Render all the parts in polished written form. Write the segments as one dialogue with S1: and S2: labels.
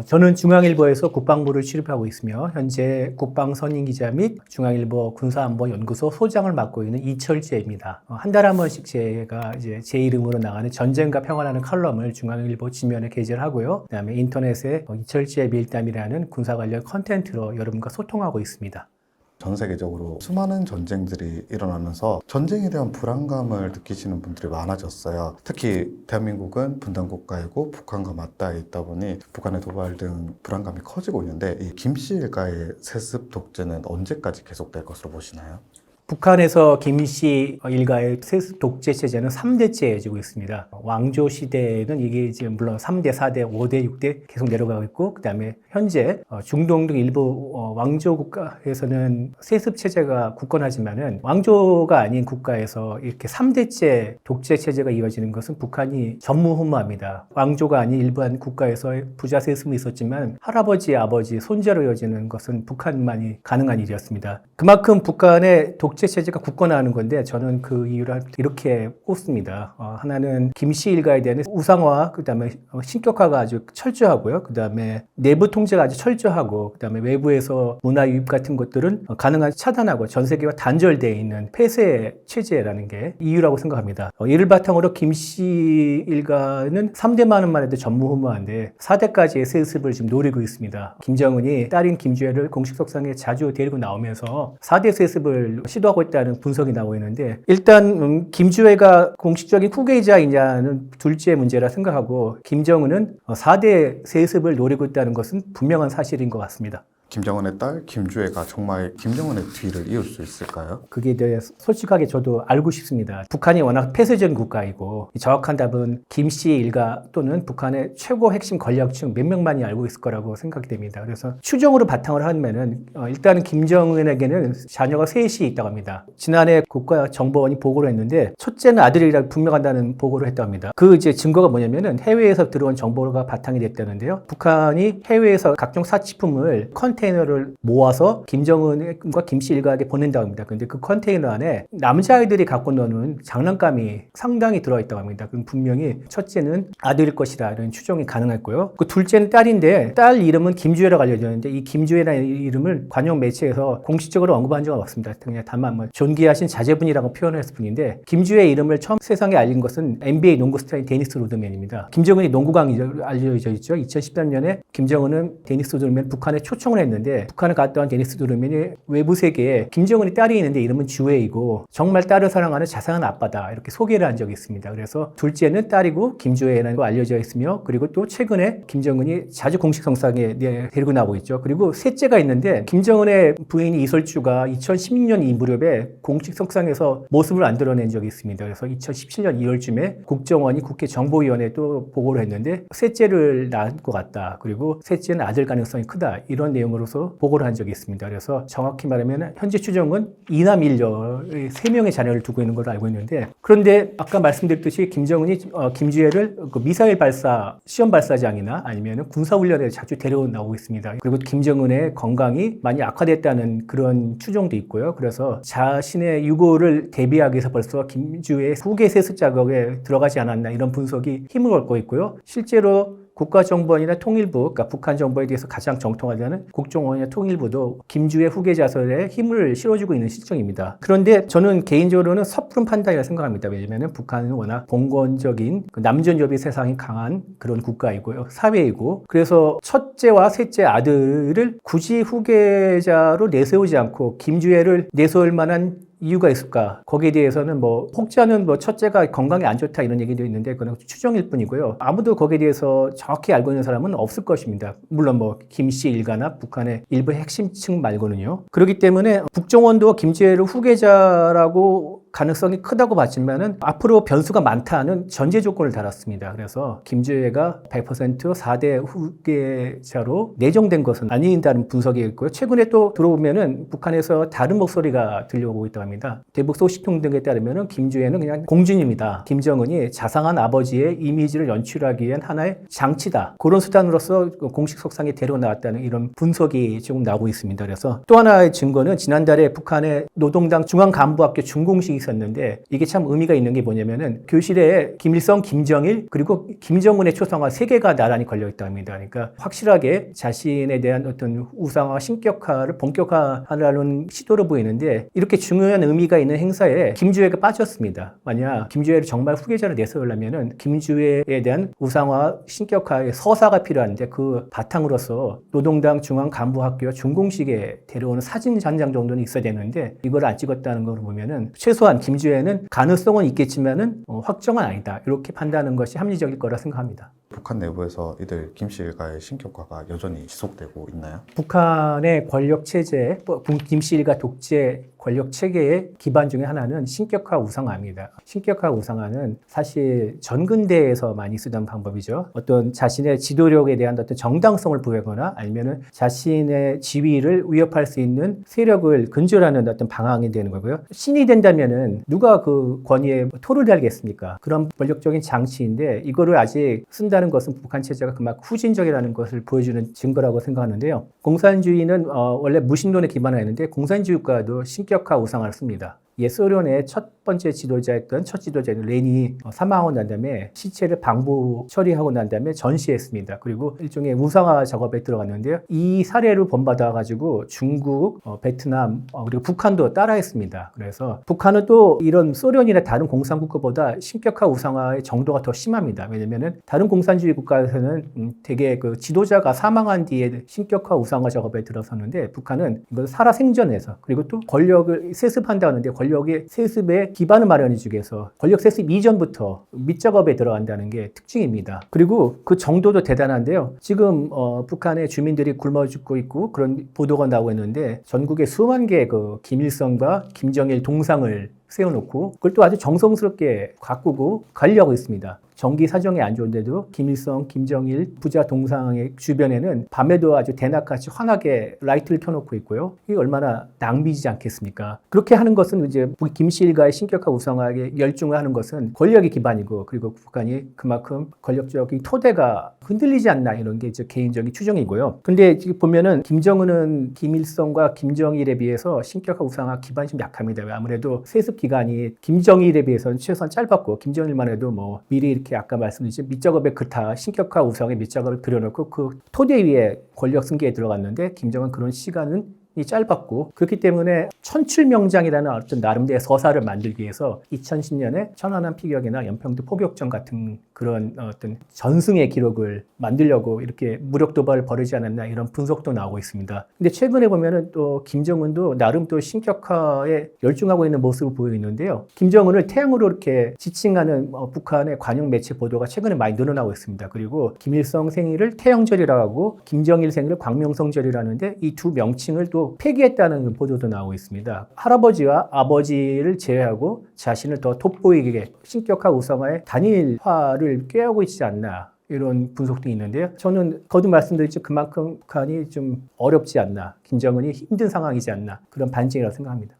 S1: 저는 중앙일보에서 국방부를 출입하고 있으며 현재 국방선임기자 및 중앙일보 군사안보연구소 소장을 맡고 있는 이철재입니다. 한 달에 한 번씩 제가 이제 제 이름으로 나가는 전쟁과 평화라는 칼럼을 중앙일보 지면에 게재를 하고요. 그다음에 인터넷에 이철재의 밀담이라는 군사 관련 컨텐츠로 여러분과 소통하고 있습니다.
S2: 전 세계적으로 수많은 전쟁들이 일어나면서 전쟁에 대한 불안감을 느끼시는 분들이 많아졌어요. 특히 대한민국은 분단국가이고 북한과 맞닿아 있다 보니 북한의 도발 등 불안감이 커지고 있는데 이 김씨 일가의 세습 독재는 언제까지 계속될 것으로 보시나요?
S1: 북한에서 김씨 일가의 세습 독재 체제는 3대째 이어지고 있습니다. 왕조 시대에는 이게 이제 물론 3대, 4대, 5대, 6대 계속 내려가고 있고, 그 다음에 현재 중동 등 일부 왕조 국가에서는 세습 체제가 굳건하지만은 왕조가 아닌 국가에서 이렇게 3대째 독재 체제가 이어지는 것은 북한이 전무후무합니다. 왕조가 아닌 일반 국가에서 부자 세습은 있었지만 할아버지, 아버지, 손자로 이어지는 것은 북한만이 가능한 일이었습니다. 그만큼 북한의 독재 체제가 굳건하는 건데 저는 그 이유를 이렇게 꼽습니다. 하나는 김씨 일가에 대한 우상화, 그 다음에 신격화가 아주 철저하고요. 그 다음에 내부 통제가 아주 철저하고, 그 다음에 외부에서 문화 유입 같은 것들은 가능한 차단하고 전 세계와 단절되어 있는 폐쇄 체제라는 게 이유라고 생각합니다. 이를 바탕으로 김씨 일가는 3대만은 해도 전무후무한데 4대까지의 세습을 지금 노리고 있습니다. 김정은이 딸인 김주애를 공식 석상에 자주 데리고 나오면서 4대 세습을 시도하고 있다는 분석이 나오고 있는데, 일단 김주애가 공식적인 후계자이냐는 둘째 문제라 생각하고 김정은은 4대 세습을 노리고 있다는 것은 분명한 사실인 것 같습니다.
S2: 김정은의 딸 김주애가 정말 김정은의 뒤를 이을 수 있을까요?
S1: 그게 대해 솔직하게 저도 알고 싶습니다. 북한이 워낙 폐쇄적인 국가이고 정확한 답은 김씨 일가 또는 북한의 최고 핵심 권력층 몇 명만이 알고 있을 거라고 생각이 됩니다. 그래서 추정으로 바탕을 하면은 일단은 김정은에게는 자녀가 셋이 있다고 합니다. 지난해 국가정보원이 보고를 했는데 첫째는 아들이라고 분명한다는 보고를 했다고 합니다. 그 이제 증거가 뭐냐면은 해외에서 들어온 정보가 바탕이 됐다는데요. 북한이 해외에서 각종 사치품을 컨테이너를 모아서 김정은과 김씨 일가에게 보낸다고 합니다. 그런데 그 컨테이너 안에 남자아이들이 갖고 노는 장난감이 상당히 들어있다고 합니다. 그럼 분명히 첫째는 아들일 것이라는 추정이 가능했고요. 그 둘째는 딸인데 딸 이름은 김주애라고 알려져 있는데 이 김주애라는 이름을 관영 매체에서 공식적으로 언급한 적은 없습니다. 그냥 다만 존귀하신 자제분이라고 표현을 했을 뿐인데, 김주애 이름을 처음 세상에 알린 것은 NBA 농구 스타인 데니스 로드맨입니다. 김정은이 농구광이 알려져 있죠. 2013년에 김정은은 데니스 로드맨 북한에 초청을 했는데 북한을 갔다 온 데니스 로드맨이 외부 세계에 김정은이 딸이 있는데 이름은 주애이고 정말 딸을 사랑하는 자상한 아빠다 이렇게 소개를 한 적이 있습니다. 그래서 둘째는 딸이고 김주애라는 거 알려져 있으며, 그리고 또 최근에 김정은이 자주 공식 성상에 데리고 나오고 있죠. 그리고 셋째가 있는데 김정은의 부인이 이설주가 2016년 이 무렵에 공식 석상에서 모습을 안 드러낸 적이 있습니다. 그래서 2017년 2월쯤에 국정원이 국회 정보위원회에 또 보고를 했는데 셋째를 낳을 것 같다. 그리고 셋째는 아들 가능성이 크다. 이런 내용으로서 보고를 한 적이 있습니다. 그래서 정확히 말하면 현재 추정은 이남 일녀 3명의 자녀를 두고 있는 걸로 알고 있는데, 그런데 아까 말씀드렸듯이 김정은이 김주애를 미사일 발사 시험 발사장이나 아니면 군사훈련에 자주 데려오 나오고 있습니다. 그리고 김정은의 건강이 많이 악화됐다는 그런 추정도 있고요. 그래서 자신의 유고를 대비하기 위해서 벌써 김주애의 후계 세습 작업에 들어가지 않았나 이런 분석이 힘을 얻고 있고요. 실제로 국가정보원이나 통일부, 그러니까 북한 정보에 대해서 가장 정통하다는 국정원이나 통일부도 김주애 후계 자설에 힘을 실어주고 있는 실정입니다. 그런데 저는 개인적으로는 섣부른 판단이라 생각합니다. 왜냐하면 북한은 워낙 봉건적인 남존여비 세상이 강한 그런 국가이고요, 사회이고, 그래서 첫째와 셋째 아들을 굳이 후계자로 내세우지 않고 김주애를 내세울 만한 이유가 있을까? 거기에 대해서는 혹자는 첫째가 건강이 안 좋다 이런 얘기도 있는데 그건 추정일 뿐이고요. 아무도 거기에 대해서 정확히 알고 있는 사람은 없을 것입니다. 물론 김씨 일가나 북한의 일부 핵심층 말고는요. 그렇기 때문에 국정원도 김주애를 후계자라고 가능성이 크다고 봤지만은 앞으로 변수가 많다는 전제 조건을 달았습니다. 그래서 김주애가 100% 4대 후계자로 내정된 것은 아닌다는 분석이 있고요. 최근에 또 들어보면은 북한에서 다른 목소리가 들려오고 있다고 합니다. 합니다. 대북 소식통 등에 따르면 김주애는 그냥 공주님이다. 김정은이 자상한 아버지의 이미지를 연출하기 위한 하나의 장치다. 그런 수단으로서 공식 석상에 데려나왔다는 이런 분석이 조금 나오고 있습니다. 그래서 또 하나의 증거는 지난달에 북한의 노동당 중앙간부학교 준공식이 있었는데 이게 참 의미가 있는 게 뭐냐면은 교실에 김일성, 김정일 그리고 김정은의 초상화 3개가 나란히 걸려 있다고 합니다. 그러니까 확실하게 자신에 대한 어떤 우상화, 신격화를 본격화하려는 시도로 보이는데 이렇게 중요한 의미가 있는 행사에 김주애가 빠졌습니다. 만약 김주애를 정말 후계자로 내세우려면은 김주애에 대한 우상화, 신격화의 서사가 필요한데 그 바탕으로서 노동당 중앙간부학교 준공식에 데려오는 사진 한 장 정도는 있어야 되는데 이걸 안 찍었다는 걸 보면은 최소한 김주애는 가능성은 있겠지만은 확정은 아니다. 이렇게 판단하는 것이 합리적일 거라 생각합니다.
S2: 북한 내부에서 이들 김씨 일가의 신격화가 여전히 지속되고 있나요?
S1: 북한의 권력 체제, 김씨 일가 독재 권력 체계의 기반 중에 하나는 신격화 우상화입니다. 신격화 우상화는 사실 전근대에서 많이 쓰던 방법이죠. 어떤 자신의 지도력에 대한 어떤 정당성을 부여하거나 아니면은 자신의 지위를 위협할 수 있는 세력을 근절하는 어떤 방향이 되는 거고요. 신이 된다면은 누가 그 권위에 토를 달겠습니까? 그런 권력적인 장치인데 이거를 아직 쓴다는 것은 북한 체제가 그만큼 후진적이라는 것을 보여주는 증거라고 생각하는데요. 공산주의는 원래 무신론에 기반하여 있는데 공산주의 국가도 신격화 우상화를 씁니다. 소련의 첫 번째 지도자였던 첫 지도자인 레닌이 사망하고 난 다음에 시체를 방부 처리하고 난 다음에 전시했습니다. 그리고 일종의 우상화 작업에 들어갔는데요. 이 사례를 본받아가지고 중국, 베트남, 그리고 북한도 따라했습니다. 그래서 북한은 또 이런 소련이나 다른 공산국 가보다 신격화 우상화의 정도가 더 심합니다. 왜냐면은 다른 공산주의 국가에서는 되게 그 지도자가 사망한 뒤에 신격화 우상화 작업에 들어섰는데 북한은 이걸 살아 생전에서 그리고 또 권력을 세습한다 하는데 권력의 세습에 기반을 마련해주기 위해서 권력 세습 이전부터 밑작업에 들어간다는 게 특징입니다. 그리고 그 정도도 대단한데요. 지금 북한의 주민들이 굶어 죽고 있고 그런 보도가 나오고 있는데 전국에 수만 개의 그 김일성과 김정일 동상을 세워놓고 그걸 또 아주 정성스럽게 가꾸고 관리하고 있습니다. 정기 사정이 안 좋은데도 김일성, 김정일 부자 동상의 주변에는 밤에도 아주 대낮같이 환하게 라이트를 켜놓고 있고요. 이게 얼마나 낭비지 않겠습니까? 그렇게 하는 것은 이제 김씨 일가의 신격화 우상화에 열중을 하는 것은 권력이 기반이고 그리고 북한이 그만큼 권력적인 토대가 흔들리지 않나 이런 게 이제 개인적인 추정이고요. 근데 지금 보면은 김정은은 김일성과 김정일에 비해서 신격화 우상화 기반이 좀 약합니다. 아무래도 세습 기간이 김정일에 비해서는 최소한 짧았고 김정일만 해도 뭐 미리 이렇게 아까 말씀드린 밑작업에 그타 신격화 우상의 밑작업을 그려놓고 그 토대 위에 권력 승계에 들어갔는데 김정은 그런 시간은 이 짧았고 그렇기 때문에 천출명장이라는 어떤 나름대로의 서사를 만들기 위해서 2010년에 천안함 피격이나 연평도 포격전 같은 그런 어떤 전승의 기록을 만들려고 이렇게 무력 도발을 벌이지 않았나 이런 분석도 나오고 있습니다. 근데 최근에 보면은 또 김정은도 나름 또 신격화에 열중하고 있는 모습을 보이고 있는데요. 김정은을 태양으로 이렇게 지칭하는 북한의 관영 매체 보도가 최근에 많이 늘어나고 있습니다. 그리고 김일성 생일을 태영절이라고 하고 김정일 생일을 광명성절이라는데 이 두 명칭을 또 폐기했다는 보도도 나오고 있습니다. 할아버지와 아버지를 제외하고 자신을 더 돋보이게 신격화 우상화의 단일화를 꾀하고 있지 않나 이런 분석도 있는데요. 저는 거듭 말씀드렸죠. 그만큼 북한이 좀 어렵지 않나 김정은이 힘든 상황이지 않나 그런 반증이라고 생각합니다.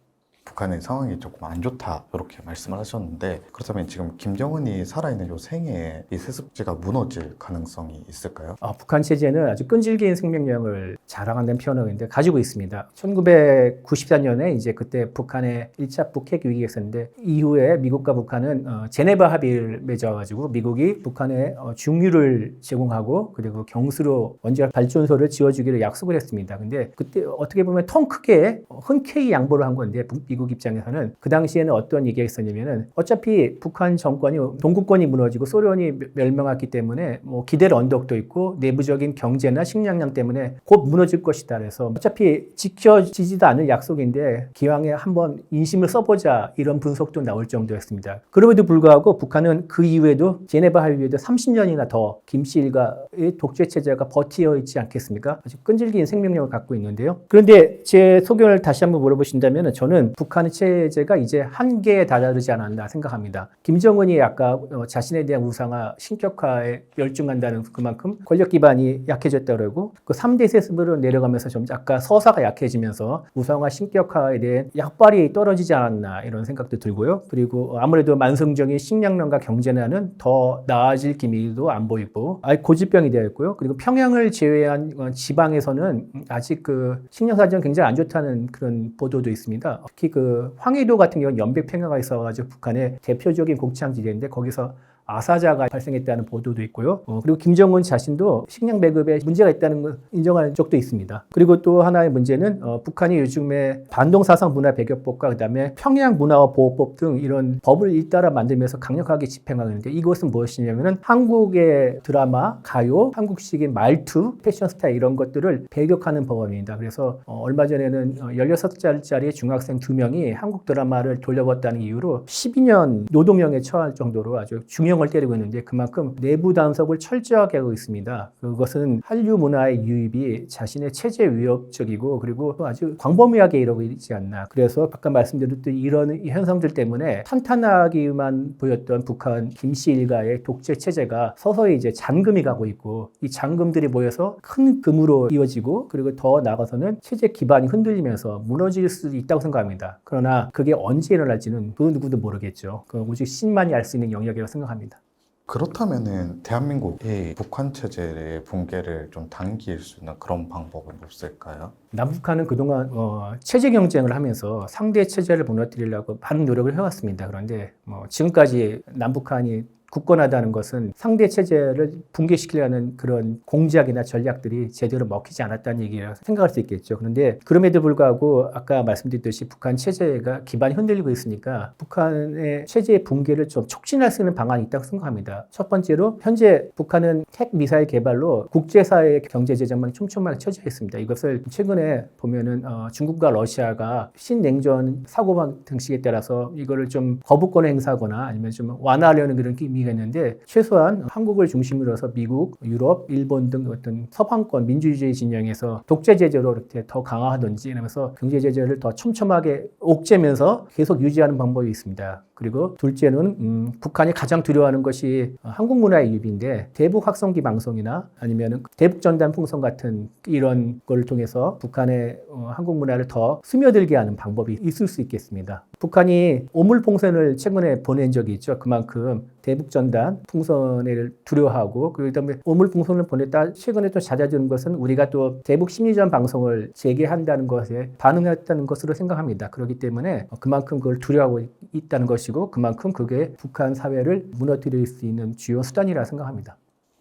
S2: 북한의 상황이 조금 안 좋다 이렇게 말씀을 하셨는데 그렇다면 지금 김정은이 살아있는 요 생애에 이 세습제가 무너질 가능성이 있을까요?
S1: 북한 체제는 아주 끈질긴 생명력을 자랑한다는 표현을 했는데 가지고 있습니다. 1994년에 이제 그때 북한의 1차 북핵 위기가 있었는데 이후에 미국과 북한은 제네바 합의를 맺어가지고 미국이 북한에 중유를 제공하고 그리고 경수로 원자력 발전소를 지어주기로 약속을 했습니다. 근데 그때 어떻게 보면 통 크게 흔쾌히 양보를 한 건데 미국 입장에서는 그 당시에는 어떤 얘기가 있었냐면은 어차피 북한 정권이 동구권이 무너지고 소련이 멸망했기 때문에 뭐 기댈 언덕도 있고 내부적인 경제나 식량량 때문에 곧 무너질 것이다. 그래서 어차피 지켜지지도 않을 약속인데 기왕에 한번 인심을 써보자 이런 분석도 나올 정도였습니다. 그럼에도 불구하고 북한은 그 이후에도 제네바 합의에도 30년이나 더 김씨 일가의 독재 체제가 버티어 있지 않겠습니까? 아주 끈질긴 생명력을 갖고 있는데요. 그런데 제 소견을 다시 한번 물어보신다면 저는 북한 북한의 체제가 이제 한계에 다다르지 않았나 생각합니다. 김정은이 아까 자신에 대한 우상화, 신격화에 열중한다는 그만큼 권력 기반이 약해졌다고 그러고 그 3대 세습으로 내려가면서 좀 아까 서사가 약해지면서 우상화, 신격화에 대한 약발이 떨어지지 않았나 이런 생각도 들고요. 그리고 아무래도 만성적인 식량난과 경제난은 더 나아질 기미도 안 보이고 아예 고질병이 되어 있고요. 그리고 평양을 제외한 지방에서는 아직 그 식량 사정 굉장히 안 좋다는 그런 보도도 있습니다. 특히 그 황해도 같은 경우는 연백평야가 있어가지고 북한의 대표적인 곡창지대인데 거기서 아사자가 발생했다는 보도도 있고요. 그리고 김정은 자신도 식량 배급에 문제가 있다는 걸 인정한 적도 있습니다. 그리고 또 하나의 문제는 북한이 요즘에 반동사상 문화 배격법과 그다음에 평양 문화와 보호법 등 이런 법을 잇따라 만들면서 강력하게 집행하고 있는데 이것은 무엇이냐면은 한국의 드라마, 가요, 한국식의 말투, 패션 스타일 이런 것들을 배격하는 법안입니다. 그래서 얼마 전에는 16살짜리 중학생 2명이 한국 드라마를 돌려봤다는 이유로 12년 노동형에 처할 정도로 아주 중형을 때리고 있는데 그만큼 내부 단속을 철저하게 하고 있습니다. 그것은 한류 문화의 유입이 자신의 체제 위협적이고 그리고 아주 광범위하게 이러고 있지 않나. 그래서 아까 말씀드렸던 이런 현상들 때문에 탄탄하기만 보였던 북한 김씨 일가의 독재 체제가 서서히 이제 잔금이 가고 있고 이 잔금들이 모여서 큰 금으로 이어지고 그리고 더 나아가서는 체제 기반이 흔들리면서 무너질 수도 있다고 생각합니다. 그러나 그게 언제 일어날지는 그 누구도 모르겠죠. 그 오직 신만이 알 수 있는 영역이라고 생각합니다.
S2: 그렇다면은 대한민국이 북한 체제의 붕괴를 좀 당길 수 있는 그런 방법은 없을까요?
S1: 남북한은 그동안 체제 경쟁을 하면서 상대 체제를 무너뜨리려고 많은 노력을 해왔습니다. 그런데 지금까지 남북한이 굳건하다는 것은 상대 체제를 붕괴시키려는 그런 공작이나 전략들이 제대로 먹히지 않았다는 얘기라고 생각할 수 있겠죠. 그런데 그럼에도 불구하고 아까 말씀드렸듯이 북한 체제가 기반이 흔들리고 있으니까 북한의 체제의 붕괴를 좀 촉진할 수 있는 방안이 있다고 생각합니다. 첫 번째로 현재 북한은 핵 미사일 개발로 국제사회의 경제 제재망이 촘촘하게 쳐져 있습니다. 이것을 최근에 보면은 중국과 러시아가 신냉전 사고방식에 따라서 이거를 좀 거부권을 행사하거나 아니면 좀 완화하려는 그런 기미가 있는데 최소한 한국을 중심으로 해서 미국, 유럽, 일본 등 어떤 서방권 민주주의 진영에서 독재 제재로 이렇게 더 강화하든지 이러면서 경제 제재를 더 촘촘하게 옥죄면서 계속 유지하는 방법이 있습니다. 그리고 둘째는 북한이 가장 두려워하는 것이 한국 문화의 유입인데 대북 확성기 방송이나 아니면 대북 전단 풍선 같은 이런 걸 통해서 북한의 한국 문화를 더 스며들게 하는 방법이 있을 수 있겠습니다. 북한이 오물풍선을 최근에 보낸 적이 있죠. 그만큼 대북 전단 풍선을 두려워하고 그다음에 오물풍선을 보냈다 최근에 또 잦아드는 것은 우리가 또 대북 심리전 방송을 재개한다는 것에 반응했다는 것으로 생각합니다. 그렇기 때문에 그만큼 그걸 두려워하고 있다는 것이고 그만큼 그게 북한 사회를 무너뜨릴 수 있는 주요 수단이라 생각합니다.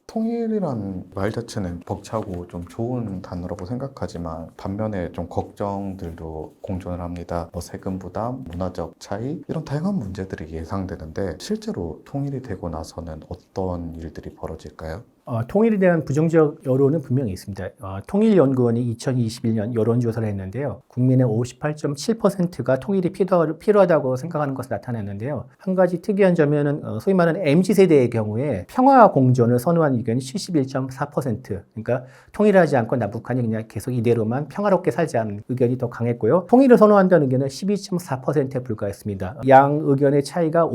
S2: 통일이란 말 자체는 벅차고 좀 좋은 단어라고 생각하지만 반면에 좀 걱정들도 공존을 합니다. 세금 부담, 문화적 차이 이런 다양한 문제들이 예상되는데 실제로 통일이 되고 나서는 어떤 일들이 벌어질까요?
S1: 통일에 대한 부정적 여론은 분명히 있습니다. 통일연구원이 2021년 여론조사를 했는데요. 국민의 58.7%가 통일이 필요하다고 생각하는 것을 나타냈는데요. 한 가지 특이한 점은 소위 말하는 MZ세대의 경우에 평화 공존을 선호하는 의견이 71.4%. 그러니까 통일하지 않고 남북한이 그냥 계속 이대로만 평화롭게 살자는 의견이 더 강했고요. 통일을 선호한다는 의견은 12.4%에 불과했습니다. 양 의견의 차이가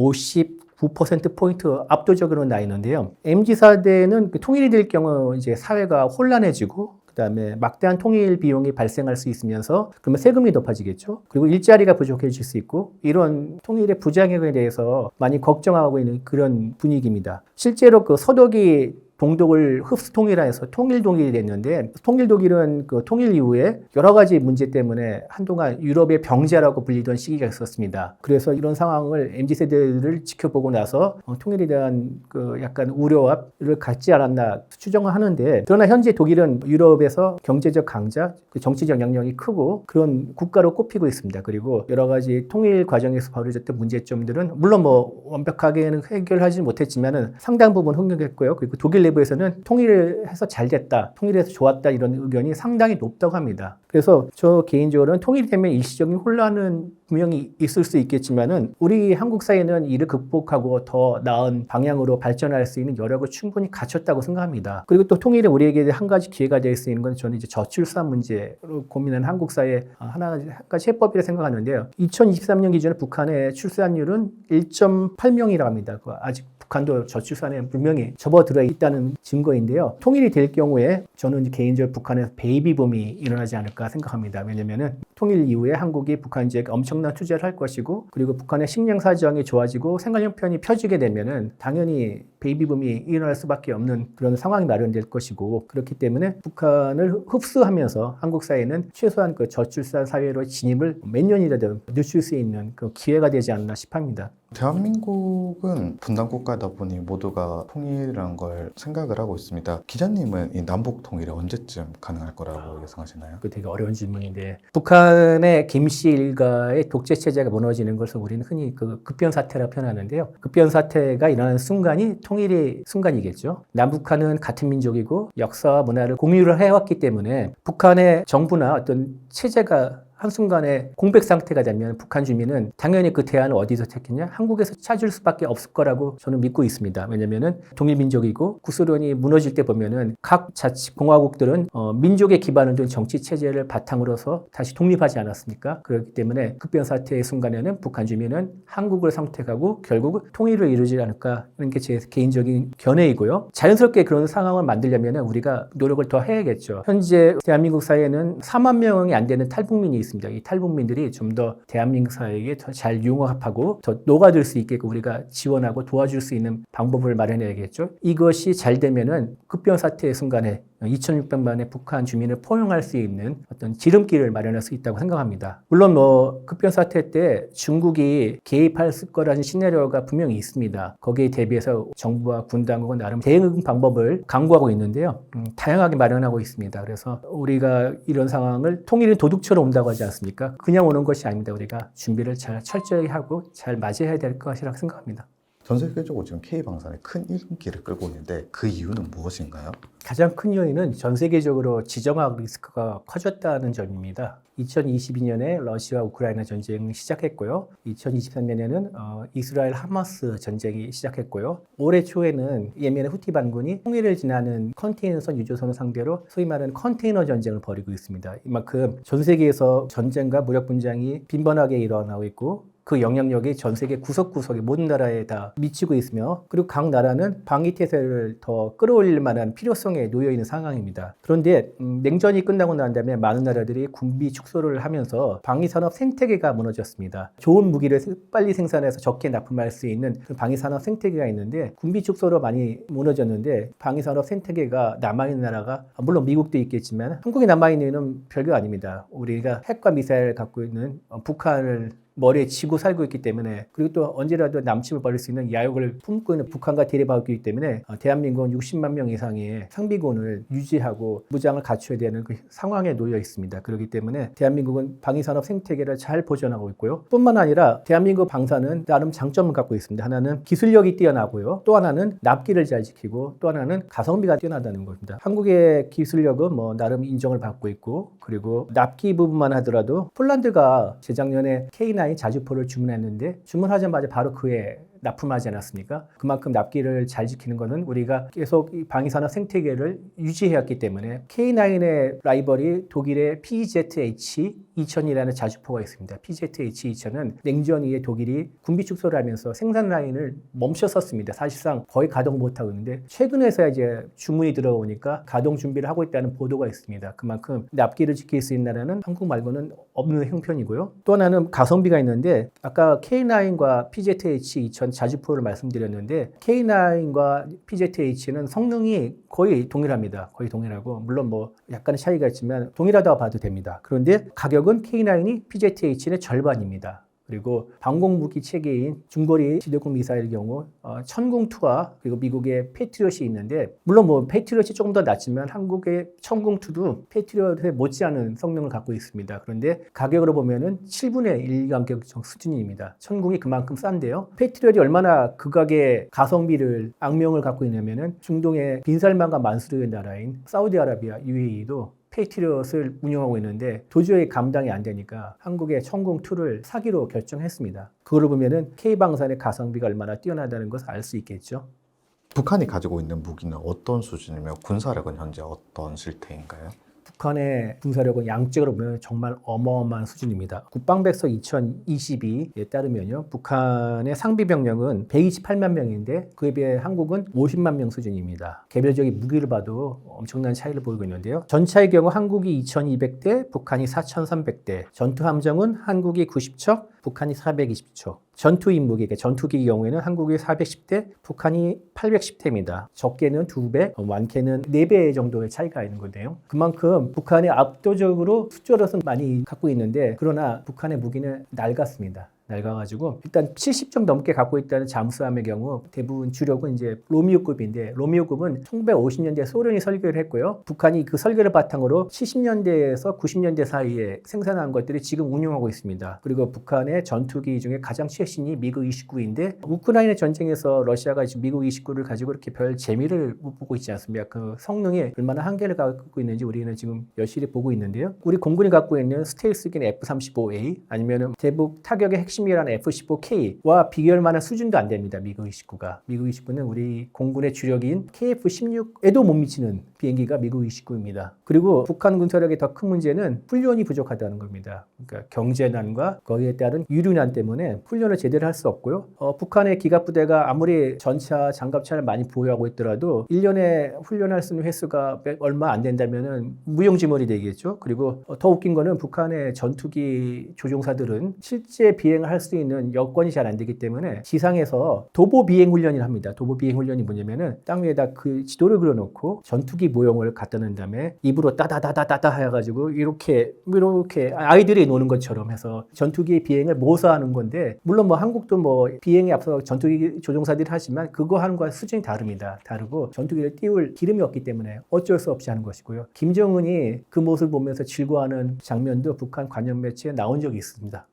S1: 9%포인트 압도적으로 나 있는데요. MZ세대는 통일이 될 경우 이제 사회가 혼란해지고 그다음에 막대한 통일 비용이 발생할 수 있으면서 그러면 세금이 높아지겠죠. 그리고 일자리가 부족해질 수 있고 이런 통일의 부작용에 대해서 많이 걱정하고 있는 그런 분위기입니다. 실제로 그 서독이 동독을 흡수 통일해서 통일 독일이 됐는데 통일 독일은 그 통일 이후에 여러 가지 문제 때문에 한동안 유럽의 병자라고 불리던 시기가 있었습니다. 그래서 이런 상황을 MZ세대를 지켜보고 나서 통일에 대한 그 약간 우려를 갖지 않았나 추정을 하는데 그러나 현재 독일은 유럽에서 경제적 강자, 그 정치적 영향력이 크고 그런 국가로 꼽히고 있습니다. 그리고 여러 가지 통일 과정에서 벌어졌던 문제점들은 물론 완벽하게는 해결하지 못했지만은 상당 부분 흥행했고요. 그리고 독일 내부에서는 통일해서 잘 됐다, 통일해서 좋았다 이런 의견이 상당히 높다고 합니다. 그래서 저 개인적으로는 통일되면 일시적인 혼란은 분명히 있을 수 있겠지만은 우리 한국 사회는 이를 극복하고 더 나은 방향으로 발전할 수 있는 여력을 충분히 갖췄다고 생각합니다. 그리고 또 통일이 우리에게 한 가지 기회가 될 수 있는 건 저는 이제 저출산 문제로 고민하는 한국 사회 한 가지 해법이라 생각하는데요. 2023년 기준에 북한의 출산율은 1.8명이라고 합니다. 아직 북한도 저출산에 분명히 접어들어 있다는 증거인데요. 통일이 될 경우에 저는 이제 개인적으로 북한에서 베이비붐이 일어나지 않을까 생각합니다. 왜냐면은 통일 이후에 한국이 북한지에 엄청난 투자를 할 것이고, 그리고 북한의 식량 사정이 좋아지고 생활 형편이 펴지게 되면은 당연히 베이비붐이 일어날 수밖에 없는 그런 상황이 마련될 것이고, 그렇기 때문에 북한을 흡수하면서 한국 사회는 최소한 그 저출산 사회로 진입을 몇 년이라도 늦출 수 있는 그 기회가 되지 않나 싶습니다.
S2: 대한민국은 분단 국가다 보니 모두가 통일이라는 걸 생각을 하고 있습니다. 기자님은 이 남북 통일이 언제쯤 가능할 거라고 예상하시나요?
S1: 그 되게 어려운 질문인데, 북한의 김씨 일가의 독재 체제가 무너지는 것을 우리는 흔히 그 급변 사태라 표현하는데요. 급변 사태가 일어나는 순간이 통일의 순간이겠죠. 남북한은 같은 민족이고 역사와 문화를 공유를 해왔기 때문에 북한의 정부나 어떤 체제가 한순간에 공백 상태가 되면 북한 주민은 당연히 그 대안을 어디서 찾겠냐? 한국에서 찾을 수밖에 없을 거라고 저는 믿고 있습니다. 왜냐면은 동일민족이고 구소련이 무너질 때 보면은 각 자치공화국들은 민족의 기반을 둔 정치 체제를 바탕으로서 다시 독립하지 않았습니까? 그렇기 때문에 급변 사태의 순간에는 북한 주민은 한국을 선택하고 결국 통일을 이루지 않을까 하는 게 제 개인적인 견해이고요. 자연스럽게 그런 상황을 만들려면 우리가 노력을 더 해야겠죠. 현재 대한민국 사회에는 4만 명이 안 되는 탈북민이 있습니다. 이 탈북민들이 좀 더 대한민국 사회에 더 잘 융합하고 더 녹아들 수 있게끔 우리가 지원하고 도와줄 수 있는 방법을 마련해야겠죠. 이것이 잘 되면은 급변 사태의 순간에 2,600만의 북한 주민을 포용할 수 있는 어떤 지름길을 마련할 수 있다고 생각합니다. 물론 급변 사태 때 중국이 개입할 거라는 시나리오가 분명히 있습니다. 거기에 대비해서 정부와 군 당국은 나름 대응 방법을 강구하고 있는데요. 다양하게 마련하고 있습니다. 그래서 우리가 이런 상황을 통일은 도둑처럼 온다고 하지 않습니까? 그냥 오는 것이 아닙니다. 우리가 준비를 잘 철저히 하고 잘 맞이해야 될 것이라고 생각합니다.
S2: 전 세계적으로 지금 K방산이 큰 인기를 끌고 있는데 그 이유는 무엇인가요?
S1: 가장 큰 요인은 전 세계적으로 지정학 리스크가 커졌다는 점입니다. 2022년에 러시아와 우크라이나 전쟁이 시작했고요. 2023년에는 이스라엘 하마스 전쟁이 시작했고요. 올해 초에는 예멘의 후티 반군이 통일을 지나는 컨테이너선 유조선을 상대로 소위 말하는 컨테이너 전쟁을 벌이고 있습니다. 이만큼 전 세계에서 전쟁과 무력 분쟁이 빈번하게 일어나고 있고, 그 영향력이 전 세계 구석구석에 모든 나라에 다 미치고 있으며, 그리고 각 나라는 방위태세를 더 끌어올릴 만한 필요성에 놓여 있는 상황입니다. 그런데 냉전이 끝나고 난 다음에 많은 나라들이 군비 축소를 하면서 방위산업 생태계가 무너졌습니다. 좋은 무기를 빨리 생산해서 적게 납품할 수 있는 그 방위산업 생태계가 있는데 군비 축소로 많이 무너졌는데, 방위산업 생태계가 남아있는 나라가 물론 미국도 있겠지만 한국에 남아있는 별거 아닙니다. 우리가 핵과 미사일을 갖고 있는 북한을 머리에 쥐고 살고 있기 때문에, 그리고 또 언제라도 남침을 벌일 수 있는 야욕을 품고 있는 북한과 대립하고 있기 때문에 대한민국은 60만 명 이상의 상비군을 유지하고 무장을 갖춰야 되는 그 상황에 놓여 있습니다. 그렇기 때문에 대한민국은 방위산업 생태계를 잘 보존하고 있고요. 뿐만 아니라 대한민국 방산은 나름 장점을 갖고 있습니다. 하나는 기술력이 뛰어나고요. 또 하나는 납기를 잘 지키고, 또 하나는 가성비가 뛰어나다는 겁니다. 한국의 기술력은 나름 인정을 받고 있고, 그리고 납기 부분만 하더라도 폴란드가 재작년에 K9 자주포를 주문했는데 주문하자마자 바로 그해 납품하지 않았습니까? 그만큼 납기를 잘 지키는 것은 우리가 계속 이 방위산업 생태계를 유지해왔기 때문에, K9의 라이벌이 독일의 PZH-2000이라는 자주포가 있습니다. PZH-2000은 냉전 이후에 독일이 군비 축소를 하면서 생산 라인을 멈췄었습니다. 사실상 거의 가동 못하고 있는데 최근에서야 이제 주문이 들어오니까 가동 준비를 하고 있다는 보도가 있습니다. 그만큼 납기를 지킬 수 있는 나라는 한국 말고는 없는 형편이고요. 또 하나는 가성비가 있는데, 아까 K9과 PZH-2000 자주포를 말씀드렸는데, K9과 PZH는 성능이 거의 동일합니다. 거의 동일하고, 물론 약간의 차이가 있지만 동일하다고 봐도 됩니다. 그런데 가격은 K9이 PZH의 절반입니다. 그리고 방공무기 체계인 중거리 지대공 미사일의 경우 천궁2와 그리고 미국의 패트리엇이 있는데 물론 뭐 패트리엇이 조금 더 낫지만 한국의 천궁2도 패트리엇에 못지않은 성능을 갖고 있습니다. 그런데 가격으로 보면은 7분의 1 가격 수준입니다. 천궁이 그만큼 싼데요. 패트리엇이 얼마나 극악의 가성비를 악명을 갖고 있냐면은 중동의 빈살만과 만수르의 나라인 사우디아라비아 UAE도 패트리엇을 운영하고 있는데 도저히 감당이 안 되니까 한국의 천궁2를 사기로 결정했습니다. 그걸 보면은 K방산의 가성비가 얼마나 뛰어나다는 것을 알 수 있겠죠.
S2: 북한이 가지고 있는 무기는 어떤 수준이며 군사력은 현재 어떤 실태인가요?
S1: 북한의 군사력은 양적으로 보면 정말 어마어마한 수준입니다. 국방백서 2022에 따르면요, 북한의 상비 병력은 128만 명인데 그에 비해 한국은 50만 명 수준입니다. 개별적인 무기를 봐도 엄청난 차이를 보이고 있는데요. 전차의 경우 한국이 2,200대, 북한이 4,300대, 전투함정은 한국이 90척, 북한이 420척. 전투 인무기, 전투기의 경우에는 한국이 410대, 북한이 810대입니다. 적게는 2배, 많게는 4배 정도의 차이가 있는 건데요. 그만큼 북한이 압도적으로 숫자로서는 많이 갖고 있는데 그러나 북한의 무기는 낡았습니다. 낡아가지고 일단 70점 넘게 갖고 있다는 잠수함의 경우 대부분 주력은 이제 로미오급인데 로미오급은 1950년대 소련이 설계를 했고요. 북한이 그 설계를 바탕으로 70년대에서 90년대 사이에 생산한 것들이 지금 운용하고 있습니다. 그리고 북한의 전투기 중에 가장 최신이 미그 29인데 우크라이나 전쟁에서 러시아가 지금 미그 29를 가지고 이렇게 별 재미를 못 보고 있지 않습니까? 그 성능이 얼마나 한계를 갖고 있는지 우리는 지금 여실히 보고 있는데요. 우리 공군이 갖고 있는 스텔스기인 F-35A 아니면 대북 타격의 핵심 이라는 F-15K와 비교할 만한 수준도 안 됩니다. 미그 29가. 미그 29는 우리 공군의 주력인 KF-16에도 못 미치는 비행기가 미그 29입니다. 그리고 북한 군사력의 더 큰 문제는 훈련이 부족하다는 겁니다. 그러니까 경제난과 거기에 따른 유류난 때문에 훈련을 제대로 할 수 없고요. 북한의 기갑부대가 아무리 전차, 장갑차를 많이 보유하고 있더라도 1년에 훈련할 수 있는 횟수가 얼마 안 된다면 무용지물이 되겠죠. 그리고 더 웃긴 거는 북한의 전투기 조종사들은 실제 비행을 할 수 있는 여건이 잘 안 되기 때문에 지상에서 도보 비행 훈련을 합니다. 도보 비행 훈련이 뭐냐면은 땅 위에다 그 지도를 그려놓고 전투기 모형을 갖다 놓은 다음에 입으로 따다다다다다 해가지고 이렇게 아이들이 노는 것처럼 해서 전투기 비행을 모사하는 건데 물론 뭐 한국도 뭐 비행에 앞서 전투기 조종사들이 하지만 그거 하는 거와 수준이 다릅니다. 다르고 전투기를 띄울 기름이 없기 때문에 어쩔 수 없이 하는 것이고요. 김정은이 그 모습을 보면서 즐거워하는 장면도 북한 관영 매체에 나온 적이 있습니다.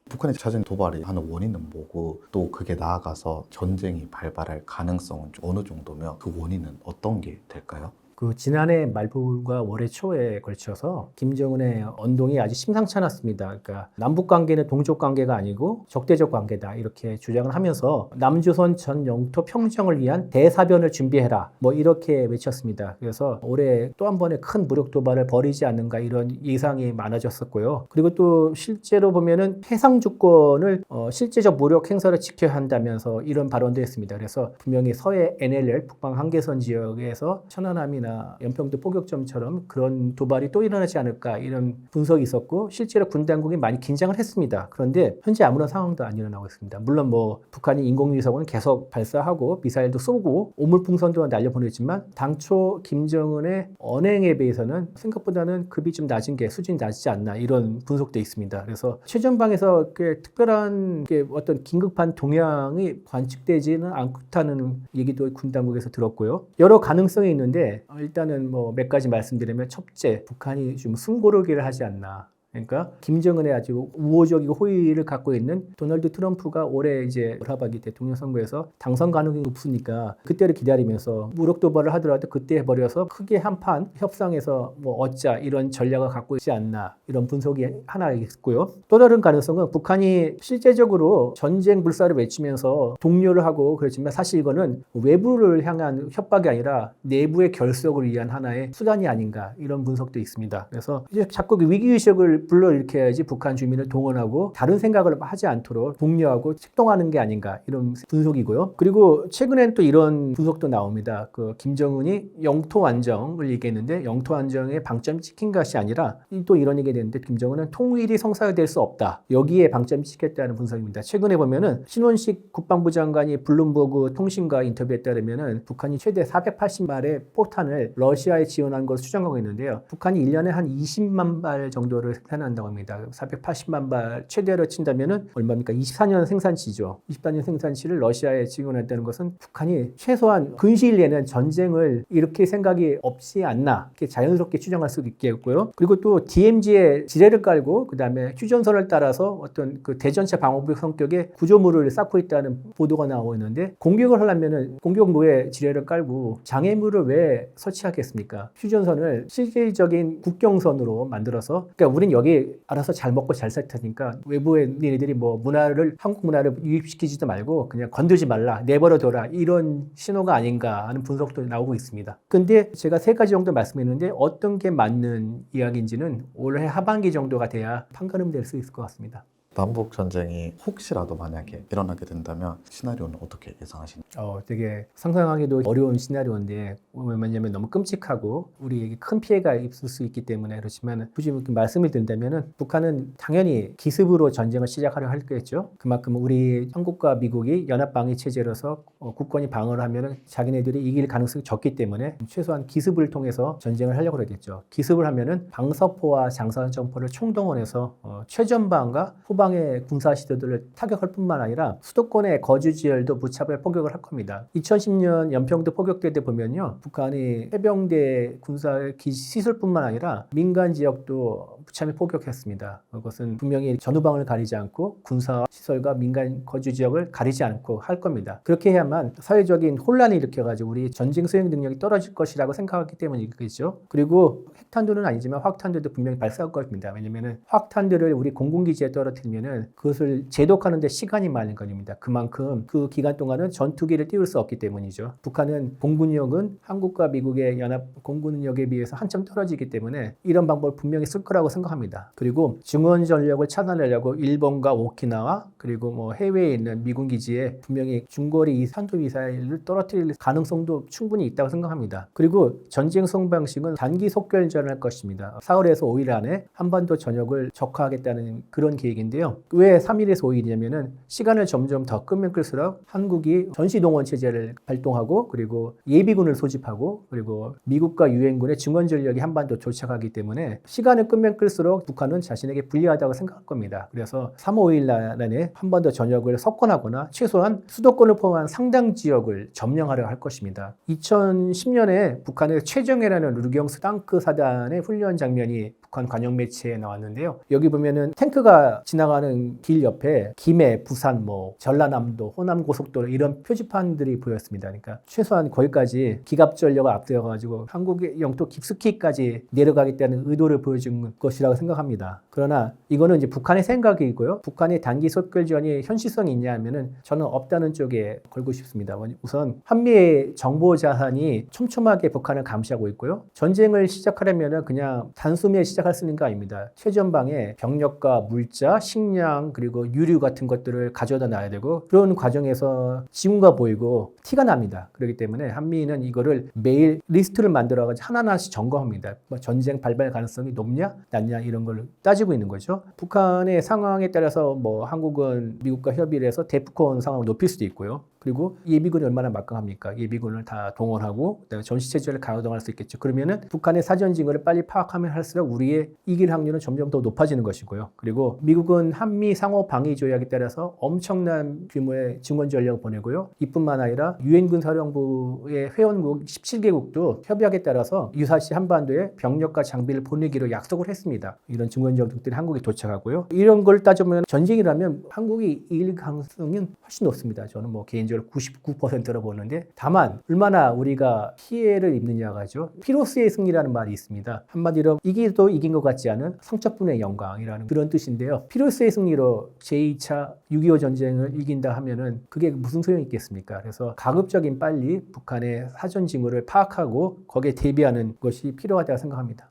S2: 북한이 찾은 도발이 하는 원인은 뭐고 또 그게 나아가서 전쟁이 발발할 가능성은 어느 정도며 그 원인은 어떤 게 될까요?
S1: 그 지난해 말부과 올해 초에 걸쳐서 김정은의 언동이 아주 심상치 않았습니다. 그러니까 남북 관계는 동족 관계가 아니고 적대적 관계다 이렇게 주장을 하면서 남조선 전 영토 평정을 위한 대사변을 준비해라 뭐 이렇게 외쳤습니다. 그래서 올해 또 한 번의 큰 무력 도발을 벌이지 않는가 이런 예상이 많아졌었고요. 그리고 또 실제로 보면은 해상 주권을 실제적 무력 행사를 지켜야 한다면서 이런 발언도 했습니다. 그래서 분명히 서해 NLL 북방 한계선 지역에서 천안함이나 연평도 포격점처럼 그런 도발이 또 일어나지 않을까 이런 분석이 있었고 실제로 군 당국이 많이 긴장을 했습니다. 그런데 현재 아무런 상황도 안 일어나고 있습니다. 물론 뭐 북한이 인공위성은 계속 발사하고 미사일도 쏘고 오물풍선도 날려보냈지만 당초 김정은의 언행에 비해서는 생각보다는 급이 좀 낮은 게 수준이 낮지 않나 이런 분석도 있습니다. 그래서 최전방에서 특별한 어떤 긴급한 동향이 관측되지는 않다는 얘기도 군 당국에서 들었고요. 여러 가능성이 있는데 일단은 뭐 몇 가지 말씀드리면 첫째, 북한이 좀 숨고르기를 하지 않나. 그러니까 김정은의 아주 우호적이고 호의를 갖고 있는 도널드 트럼프가 올해 이제 하반기 대통령 선거에서 당선 가능성이 높으니까 그때를 기다리면서 무력 도발을 하더라도 그때 해버려서 크게 한판 협상에서 뭐 얻자 이런 전략을 갖고 있지 않나 이런 분석이 하나 있고요. 또 다른 가능성은 북한이 실제적으로 전쟁 불사를 외치면서 독려를 하고 그렇지만 사실 이거는 외부를 향한 협박이 아니라 내부의 결속을 위한 하나의 수단이 아닌가 이런 분석도 있습니다. 그래서 이제 자꾸 위기의식을 불러일으켜야지 북한 주민을 동원하고 다른 생각을 하지 않도록 독려하고 책동하는 게 아닌가 이런 분석이고요. 그리고 최근엔 또 이런 분석도 나옵니다. 그 김정은이 영토 안정을 얘기했는데 영토 안정에 방점이 찍힌 것이 아니라 또 이런 얘기가 되는데 김정은은 통일이 성사될 수 없다. 여기에 방점이 찍혔다는 분석입니다. 최근에 보면은 신원식 국방부 장관이 블룸버그 통신과 인터뷰에 따르면은 북한이 최대 480발의 포탄을 러시아에 지원한 것으로 추정하고 있는데요. 북한이 1년에 한 20만 발 정도를 생산한다고 합니다. 480만 발 최대로 친다면은 얼마입니까? 24년 생산치죠. 24년 생산치를 러시아에 지원한다는 것은 북한이 최소한 근시일 내는 전쟁을 일으킬 생각이 없지 않나 이렇게 자연스럽게 추정할 수도 있겠고요. 그리고 또 DMZ에 지뢰를 깔고 그다음에 휴전선을 따라서 어떤 그 대전차 방어부 성격의 구조물을 쌓고 있다는 보도가 나오고 있는데 공격을 하려면은 공격로에 지뢰를 깔고 장애물을 왜 설치하겠습니까? 휴전선을 실질적인 국경선으로 만들어서 그러니까 우린 여기 알아서 잘 먹고 잘 살 테니까 외부의 니네들이 뭐 문화를 한국 문화를 유입시키지도 말고 그냥 건들지 말라 내버려둬라 이런 신호가 아닌가 하는 분석도 나오고 있습니다. 근데 제가 3가지 정도 말씀했는데 어떤 게 맞는 이야기인지는 올해 하반기 정도가 돼야 판가름 될 수 있을 것 같습니다.
S2: 남북 전쟁이 혹시라도 만약에 일어나게 된다면 시나리오는 어떻게 예상하시나요?
S1: 되게 상상하기도 어려운 시나리오인데 왜냐하면 너무 끔찍하고 우리에게 큰 피해가 있을 수 있기 때문에 그렇지만 굳이 이렇게 말씀을 드린다면은 북한은 당연히 기습으로 전쟁을 시작하려 할겠죠. 그만큼 우리 한국과 미국이 연합방위 체제로서 국권이 방어를 하면은 자기네들이 이길 가능성이 적기 때문에 최소한 기습을 통해서 전쟁을 하려고 그러겠죠. 기습을 하면은 방사포와 장사정포를 총동원해서 최전방과 후방의 군사 시도들을 타격할 뿐만 아니라 수도권의 거주 지열도 무차별 포격을 할 겁니다. 2010년 연평도 포격대 때 보면요. 북한이 해병대 군사 시설뿐만 아니라 민간 지역도 무참히 포격했습니다. 그것은 분명히 전후방을 가리지 않고 군사 시설과 민간 거주 지역을 가리지 않고 할 겁니다. 그렇게 해야만 사회적인 혼란을 일으켜가지고 우리 전쟁 수행 능력이 떨어질 것이라고 생각하기 때문이겠죠. 그리고 핵탄두는 아니지만 확탄들도 분명히 발사할 겁니다. 왜냐하면 확탄들을 우리 공군기지에 떨어뜨리면은 그것을 제독하는 데 시간이 많은 겁니다. 그만큼 그 기간 동안은 전투기를 띄울 수 없기 때문이죠. 북한은 공군력은 한국과 미국의 연합 공군력에 비해서 한참 떨어지기 때문에 이런 방법을 분명히 쓸 거라고 생각합니다. 그리고 증원 전력을 차단하려고 일본과 오키나와 그리고 뭐 해외에 있는 미군 기지에 분명히 중거리 탄도 미사일을 떨어뜨릴 가능성도 충분히 있다고 생각합니다. 그리고 전쟁 수행 방식은 단기 속결전을 할 것입니다. 4일에서 5일 안에 한반도 전역을 적화하겠다는 그런 계획인데요. 왜 3일에서 5일이냐면은 시간을 점점 더 끄면 끌수록 한국이 전시동원 체제를 발동하고 그리고 예비군을 소집하고 그리고 미국과 유엔군의 증원 전력이 한반도 도착하기 때문에 시간을 끄면 끌수록 북한은 자신에게 불리하다고 생각할 겁니다. 그래서 3, 5일 안에 한반도 전역을 석권하거나 최소한 수도권을 포함한 상당 지역을 점령하려 할 것입니다. 2010년에 북한의 최정예라는 루경스 땅크 사단의 훈련 장면이 북한 관영 매체에 나왔는데요. 여기 보면은 탱크가 지나가는 길 옆에 김해, 부산, 전라남도, 호남 고속도로 이런 표지판들이 보였습니다. 그러니까 최소한 거기까지 기갑 전력을 앞세워가지고 한국의 영토 깊숙이까지 내려가겠다는 의도를 보여준 것이라고 생각합니다. 그러나 이거는 이제 북한의 생각이고요. 북한의 단기 속결전이 현실성이 있냐 하면은 저는 없다는 쪽에 걸고 싶습니다. 우선 한미의 정보 자산이 촘촘하게 북한을 감시하고 있고요. 전쟁을 시작하려면은 그냥 단숨에 시작할 수 있는 거 아닙니다. 최전방에 병력과 물자, 식량 그리고 유류 같은 것들을 가져다 놔야 되고 그런 과정에서 징후가 보이고 티가 납니다. 그렇기 때문에 한미는 이거를 매일 리스트를 만들어가지고 하나하나씩 점검합니다. 전쟁 발발 가능성이 높냐, 낮냐 이런 걸 따지고 있는 거죠. 북한의 상황에 따라서 한국은 미국과 협의를 해서 대북권 상황을 높일 수도 있고요. 그리고 예비군이 얼마나 막강합니까? 예비군을 다 동원하고 그다음에 전시체제를 가동할 수 있겠죠. 그러면은 북한의 사전 징후를 빨리 파악하면 할수록 우리의 이길 확률은 점점 더 높아지는 것이고요. 그리고 미국은 한미 상호 방위 조약에 따라서 엄청난 규모의 증원 전력을 보내고요. 이뿐만 아니라 유엔군 사령부의 회원국 17개국도 협약에 따라서 유사시 한반도에 병력과 장비를 보내기로 약속을 했습니다. 이런 증원 전력들이 한국에 도착하고요. 이런 걸 따져보면 전쟁이라면 한국이 이길 가능성은 훨씬 높습니다. 저는 개인적으로 99%로 보는데 다만 얼마나 우리가 피해를 입느냐가죠. 피로스의 승리라는 말이 있습니다. 한마디로 이기도 이긴 것 같지 않은 상처뿐의 영광이라는 그런 뜻인데요. 피로스의 승리로 제2차 6.25 전쟁을 이긴다 하면은 그게 무슨 소용이 있겠습니까? 그래서 가급적인 빨리 북한의 사전 징후를 파악하고 거기에 대비하는 것이 필요하다고 생각합니다.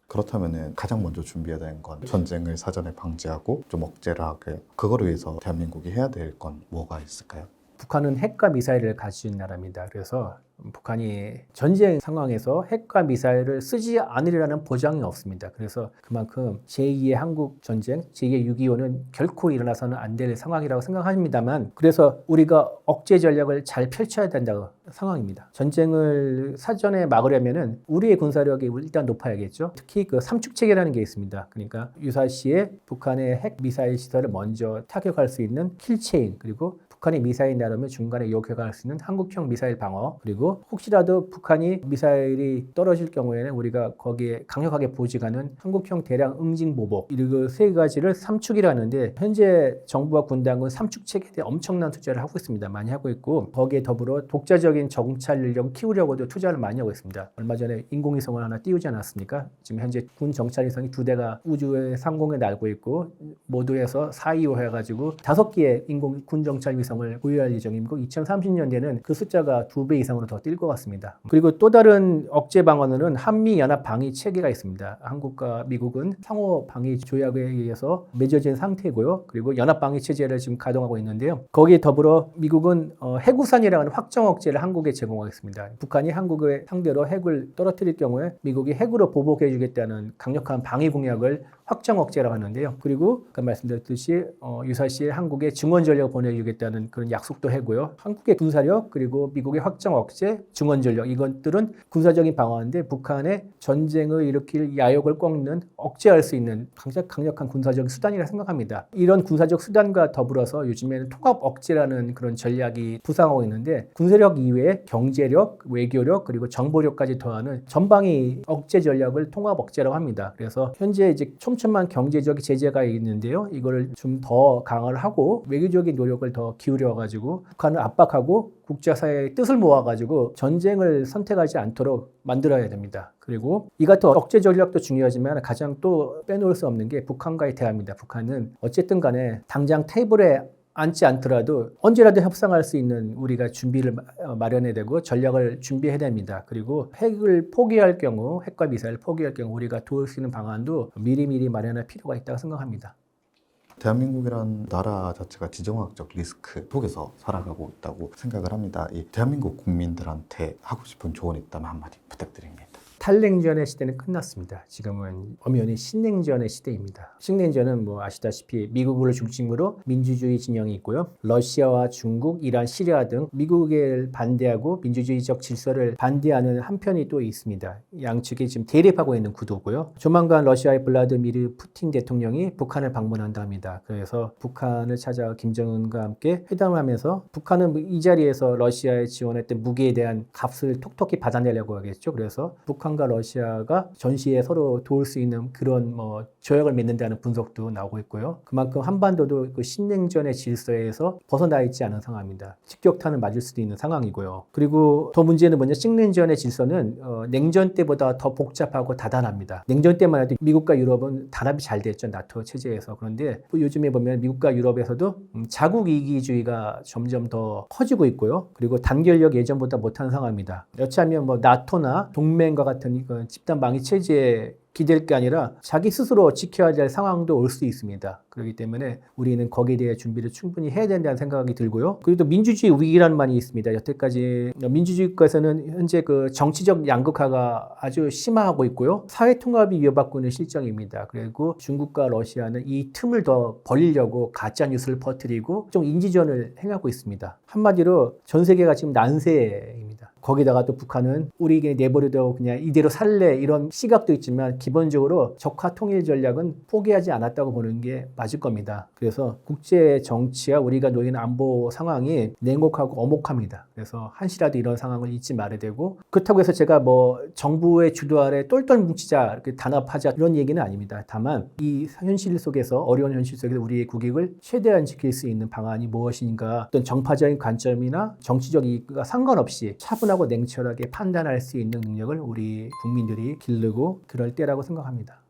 S2: 그렇다면 가장 먼저 준비해야 되는 건 전쟁을 사전에 방지하고 좀 억제를 하게 그거를 위해서 대한민국이 해야 될 건 뭐가 있을까요?
S1: 북한은 핵과 미사일을 가진 나라입니다. 그래서 북한이 전쟁 상황에서 핵과 미사일을 쓰지 않으리라는 보장이 없습니다. 그래서 그만큼 제2의 한국 전쟁, 제2의 6.25는 결코 일어나서는 안 될 상황이라고 생각합니다만, 그래서 우리가 억제 전략을 잘 펼쳐야 된다고 상황입니다. 전쟁을 사전에 막으려면은 우리의 군사력이 일단 높아야겠죠. 특히 그 삼축체계라는 게 있습니다. 그러니까 유사시에 북한의 핵 미사일 시설을 먼저 타격할 수 있는 킬체인, 그리고 북한이 미사일 나르면 중간에 요격할 수 있는 한국형 미사일 방어, 그리고 혹시라도 북한이 미사일이 떨어질 경우에는 우리가 거기에 강력하게 보직하는 한국형 대량 응징 보복, 이거 세 가지를 삼축이라 하는데, 현재 정부와 군당은 삼축 체계에 대해 엄청난 투자를 하고 있습니다. 많이 하고 있고, 거기에 더불어 독자적인 정찰 인력 키우려고도 투자를 많이 하고 있습니다. 얼마 전에 인공위성을 하나 띄우지 않았습니까? 지금 현재 군 정찰위성이 2대가 우주의 상공에 날고 있고, 모두 해서 425 해가지고 5개의 군 정찰위성 을 보유할 예정이고, 2030년대는 그 숫자가 2배 이상으로 더 뛸 것 같습니다. 그리고 또 다른 억제 방안으로는 한미 연합 방위 체계가 있습니다. 한국과 미국은 상호 방위 조약에 의해서 맺어진 상태고요. 그리고 연합 방위 체제를 지금 가동하고 있는데요. 거기에 더불어 미국은 핵우산이라는 확정 억제를 한국에 제공하겠습니다. 북한이 한국을 상대로 핵을 떨어뜨릴 경우에 미국이 핵으로 보복해 주겠다는 강력한 방위 공약을 확정 억제라고 하는데요. 그리고 아까 말씀드렸듯이 유사시에 한국에 증원 전력 보내주겠다는 그런 약속도 하고요. 한국의 군사력, 그리고 미국의 확정 억제, 증원 전력, 이것들은 군사적인 방어인데, 북한의 전쟁을 일으킬 야욕을 꺾는, 억제할 수 있는 강력한 군사적 수단이라 생각합니다. 이런 군사적 수단과 더불어서 요즘에는 통합 억제라는 그런 전략이 부상하고 있는데, 군사력 이외에 경제력, 외교력, 그리고 정보력까지 더하는 전방위 억제 전략을 통합 억제라고 합니다. 그래서 현재 이제 촘촘한 경제적 제재가 있는데요. 이거를 좀 더 강화를 하고 외교적인 노력을 더 기울여가지고 북한을 압박하고 국제사회의 뜻을 모아가지고 전쟁을 선택하지 않도록 만들어야 됩니다. 그리고 이 같은 억제 전략도 중요하지만 가장 또 빼놓을 수 없는 게 북한과의 대화입니다. 북한은 어쨌든 간에 당장 테이블에 앉지 않더라도 언제라도 협상할 수 있는 우리가 준비를 마련해야 되고 전략을 준비해야 됩니다. 그리고 핵을 포기할 경우, 핵과 미사일을 포기할 경우 우리가 도울 수 있는 방안도 미리미리 마련할 필요가 있다고 생각합니다.
S2: 대한민국이란 나라 자체가 지정학적 리스크 속에서 살아가고 있다고 생각을 합니다. 이 대한민국 국민들한테 하고 싶은 조언이 있다면 한마디 부탁드립니다.
S1: 탈냉전의 시대는 끝났습니다. 지금은 엄연히 신냉전의 시대입니다. 신냉전은 뭐 아시다시피 미국을 중심으로 민주주의 진영이 있고요. 러시아와 중국, 이란, 시리아 등 미국을 반대하고 민주주의적 질서를 반대하는 한편이 또 있습니다. 양측이 지금 대립하고 있는 구도고요. 조만간 러시아의 블라디미르 푸틴 대통령이 북한을 방문한다 합니다. 그래서 북한을 찾아 김정은과 함께 회담을 하면서 북한은 이 자리에서 러시아에 지원했던 무기에 대한 값을 톡톡히 받아내려고 하겠죠. 그래서 북한과 러시아가 전시에 서로 도울 수 있는 그런 조약을 맺는다는 분석도 나오고 있고요. 그만큼 한반도도 그 신냉전의 질서에서 벗어나 있지 않은 상황입니다. 직격탄을 맞을 수도 있는 상황이고요. 그리고 더 문제는 뭐냐, 신냉전의 질서는 냉전 때보다 더 복잡하고 다단합니다. 냉전 때만 해도 미국과 유럽은 단합이 잘 됐죠, 나토 체제에서. 그런데 요즘에 보면 미국과 유럽에서도 자국 이기주의가 점점 더 커지고 있고요. 그리고 단결력 예전보다 못한 상황입니다. 여차하면 나토나 동맹과 같은 이건 집단 방위 체제에 기댈 게 아니라 자기 스스로 지켜야 될 상황도 올 수 있습니다. 그렇기 때문에 우리는 거기에 대해 준비를 충분히 해야 된다는 생각이 들고요. 그리고 또 민주주의 위기라는 말이 있습니다. 여태까지 민주주의 국가에서는 현재 그 정치적 양극화가 아주 심화하고 있고요. 사회 통합이 위협받고 있는 실정입니다. 그리고 중국과 러시아는 이 틈을 더 벌리려고 가짜 뉴스를 퍼뜨리고 좀 인지전을 행하고 있습니다. 한마디로 전 세계가 지금 난세입니다. 거기다가 또 북한은 우리에게 내버려둬 그냥 이대로 살래, 이런 시각도 있지만 기본적으로 적화 통일 전략은 포기하지 않았다고 보는 게 맞을 겁니다. 그래서 국제 정치와 우리가 놓이는 안보 상황이 냉혹하고 엄혹합니다. 그래서 한시라도 이런 상황을 잊지 말아야 되고, 그렇다고 해서 제가 정부의 주도 아래 똘똘 뭉치자, 이렇게 단합하자, 이런 얘기는 아닙니다. 다만 이 현실 속에서, 어려운 현실 속에서 우리의 국익을 최대한 지킬 수 있는 방안이 무엇인가, 어떤 정파적인 관점이나 정치적 이익과 상관없이 차분하고 냉철하게 판단할 수 있는 능력을 우리 국민들이 기르고 그럴 때라고 생각합니다.